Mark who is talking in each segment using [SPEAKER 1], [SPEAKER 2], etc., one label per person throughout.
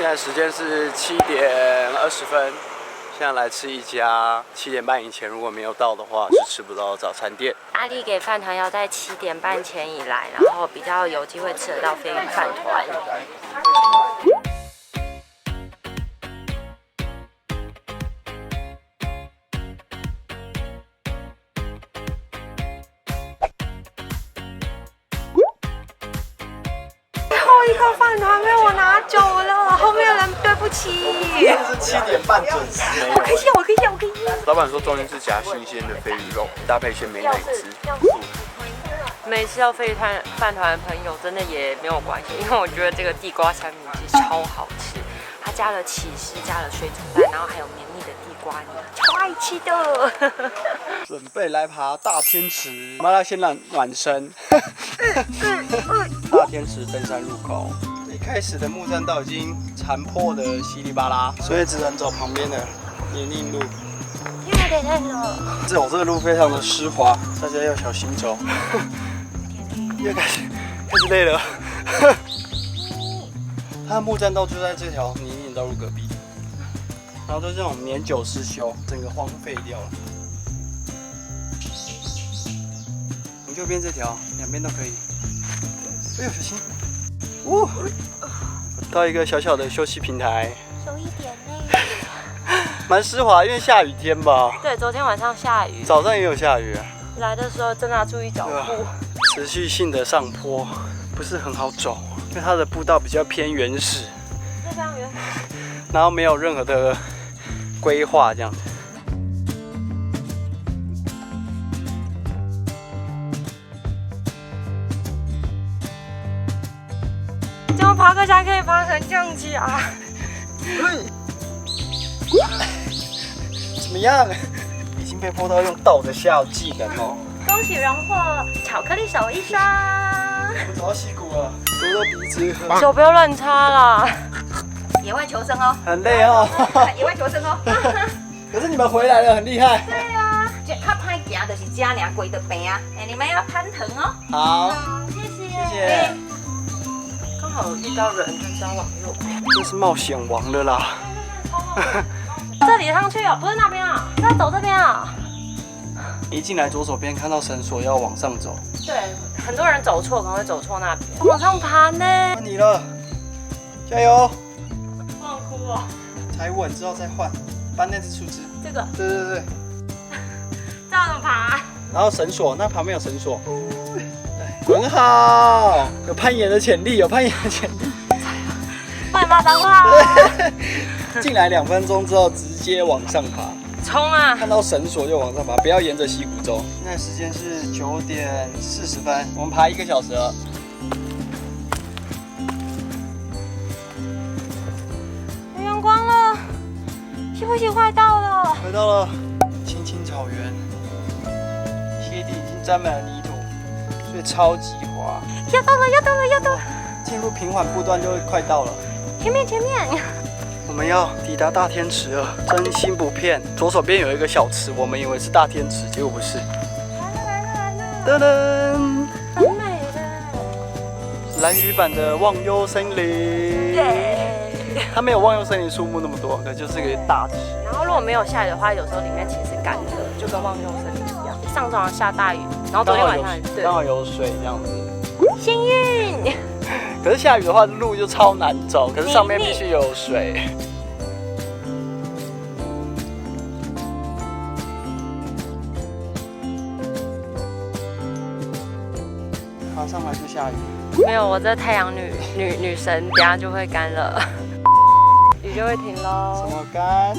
[SPEAKER 1] 现在时间是7:20，现在来吃一家7点半以前如果没有到的话是吃不到的早餐店。
[SPEAKER 2] 阿丽给饭团要在7点半前以来，然后比较有机会吃得到飞鱼饭团。最后一个饭团被我拿走了，后面的人对不起。
[SPEAKER 1] 是7点半准时。
[SPEAKER 2] 我可以要，我可以要，我可以要。
[SPEAKER 1] 老板说中间是夹新鲜的飞鱼肉，搭配一些美乃滋。
[SPEAKER 2] 没吃到飞鱼饭团的朋友真的也没有关系，因为我觉得这个地瓜三明治超好吃，它加了起司，加了水煮蛋，然后还有绵密的地瓜泥，超爱吃的。
[SPEAKER 1] 准备来爬大天池，我们要先暖身。大天池登山入口，一开始的木栈道已经残破的稀里巴拉，所以只能走旁边的泥泞路。
[SPEAKER 2] 有点累了。
[SPEAKER 1] 走这个路非常的湿滑，大家要小心走。开始累了。它的木栈道就在这条泥泞道路隔壁，然后都是这种年久失修，整个荒废掉了。你右边这条，两边都可以。哎呦，小心！哦，到一个小小的休息平台。
[SPEAKER 2] 手一点呢。
[SPEAKER 1] 蛮湿滑，因为下雨天吧。
[SPEAKER 2] 对，昨天晚上下雨，
[SPEAKER 1] 早上也有下雨。
[SPEAKER 2] 来的时候真的要注意脚步。
[SPEAKER 1] 持续性的上坡不是很好走，因为它的步道比较偏原始，
[SPEAKER 2] 非常原始，
[SPEAKER 1] 然后没有任何的规划这样子。
[SPEAKER 2] 怎么爬个山可以爬成这样子啊？
[SPEAKER 1] 怎么样？已经被迫到用倒着下技能哦。
[SPEAKER 2] 恭喜荣获巧克力手一双。
[SPEAKER 1] 我找到溪谷了，堵到鼻子。
[SPEAKER 2] 手不要乱插啦。野外求生哦。
[SPEAKER 1] 很累哦。
[SPEAKER 2] 野外求生哦。
[SPEAKER 1] 可是你们回来了，很厉害。
[SPEAKER 2] 对啊，这较歹行就是这样跪着病啊。哎，你们要攀藤哦。
[SPEAKER 1] 好，
[SPEAKER 2] 谢谢。
[SPEAKER 1] 谢谢。
[SPEAKER 2] 刚好有遇到人，就知道往右。
[SPEAKER 1] 这是冒险王了啦。
[SPEAKER 2] 这里上去哦，不是那边啊，是要走这边啊。
[SPEAKER 1] 一进来左手边看到绳索，要往上走。
[SPEAKER 2] 对，很多人走错，可能会走错那边。往上爬呢。
[SPEAKER 1] 换你了，加油！
[SPEAKER 2] 我好哭哦。
[SPEAKER 1] 踩稳之后再换，搬那只树枝。
[SPEAKER 2] 这个。
[SPEAKER 1] 对对对。
[SPEAKER 2] 这样怎么爬？
[SPEAKER 1] 然后绳索，那旁边有绳索。对，很好，有攀岩的潜力，有攀岩的潜力。
[SPEAKER 2] 快骂脏话。
[SPEAKER 1] 进来2分钟之后，直接往上爬。
[SPEAKER 2] 冲啊！
[SPEAKER 1] 看到绳索就往上爬，不要沿着溪谷走。现在时间是9:40，我们爬1个小时了。
[SPEAKER 2] 有阳光了，喜不喜快到了？
[SPEAKER 1] 快到了，青青草原，鞋底已经沾满了泥土，所以超级滑。
[SPEAKER 2] 要到了，要到了，要到了！
[SPEAKER 1] 进入平缓步段就快到了。
[SPEAKER 2] 前面，前面。
[SPEAKER 1] 我们要抵达大天池了，真心不骗。左手边有一个小池，我们以为是大天池，结果不是。
[SPEAKER 2] 来了！
[SPEAKER 1] 噔噔，
[SPEAKER 2] 很美的。
[SPEAKER 1] 蓝屿版的忘忧森林。
[SPEAKER 2] 对。
[SPEAKER 1] 它没有忘忧森林树木那么多，可就是个大池。
[SPEAKER 2] 然后如果没有下雨的话，有时候里面其实干的，就跟忘忧森林一样。上周好像下大雨，然后昨天晚上
[SPEAKER 1] 刚好有水这样子。
[SPEAKER 2] 幸运。
[SPEAKER 1] 可是下雨的话，路就超难走，可是上面必须有水。爬上来就下雨。
[SPEAKER 2] 没有，我这太阳女神，等下就会干了，雨就会停喽。
[SPEAKER 1] 什么干？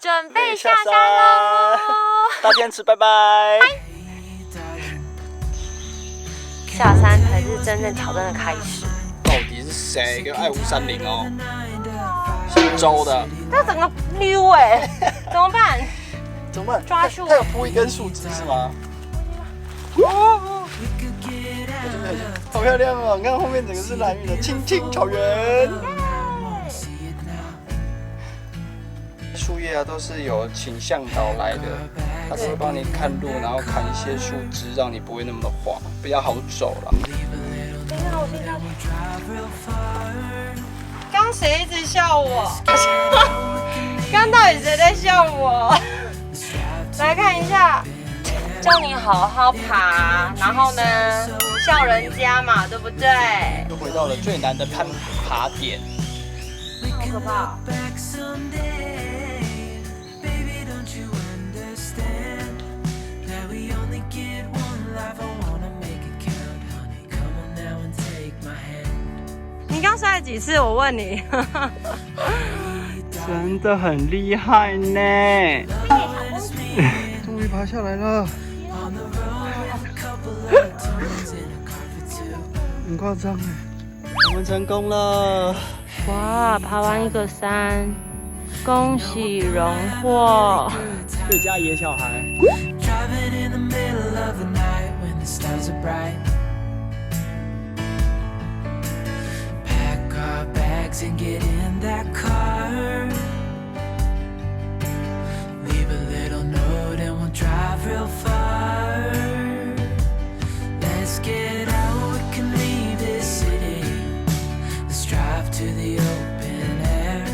[SPEAKER 2] 准备下山喽！
[SPEAKER 1] 大天池，拜拜。
[SPEAKER 2] 下山才是真正挑战的开始。
[SPEAKER 1] 到底是谁跟爱无山林哦？姓周的。
[SPEAKER 2] 这整个溜哎，怎么办？
[SPEAKER 1] 怎么办？
[SPEAKER 2] 抓树。
[SPEAKER 1] 他有铺一根树枝是吗？好漂亮哦！你看后面整个是蓝雨的青青草原。树叶啊，都是有请向导来的，他都会帮你看路，然后砍一些树枝，让你不会那么的滑，比较好走啦。
[SPEAKER 2] 刚谁一直笑我？刚到底谁在笑我？来看一下，叫你好好爬，然后呢，笑人家嘛，对不对？
[SPEAKER 1] 又回到了最难的爬点，
[SPEAKER 2] 好可怕！你刚摔了几次？我问你。
[SPEAKER 1] 真的很厉害呢！终于爬下来了，很夸张哎！我们成功了！
[SPEAKER 2] 哇，爬完一个山，恭喜荣获！
[SPEAKER 1] 最佳野小孩。And get in that car. Leave a little note and we'll drive real far. Let's get out, we can leave this city. Let's drive to the open air.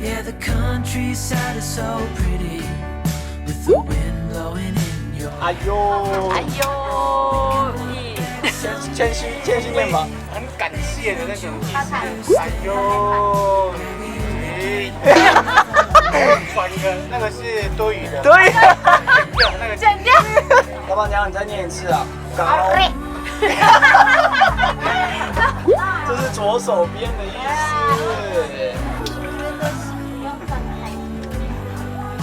[SPEAKER 1] Yeah, the countryside is so pretty with the wind blowing in your hair. 哎呦，哎呦，谦虚念吧。很感谢的那种意思。哎呦，转一个，那个是多余的。对，那个剪掉。要不然你再念一次啊。高。这是左手边的意思。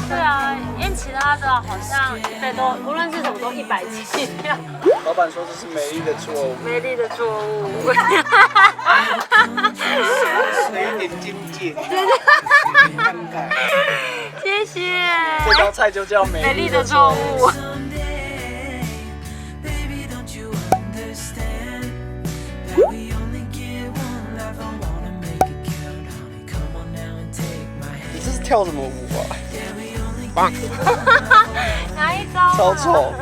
[SPEAKER 2] 对啊，因为其他的好像100多，无论是什么都100起跳。
[SPEAKER 1] 老板说这是美丽的作物。
[SPEAKER 2] 美丽的作物。
[SPEAKER 1] 有点精进。
[SPEAKER 2] 谢谢。
[SPEAKER 1] 这道菜就叫美丽的作物。你这是跳什么舞啊？棒！
[SPEAKER 2] 哪一招？
[SPEAKER 1] 超丑。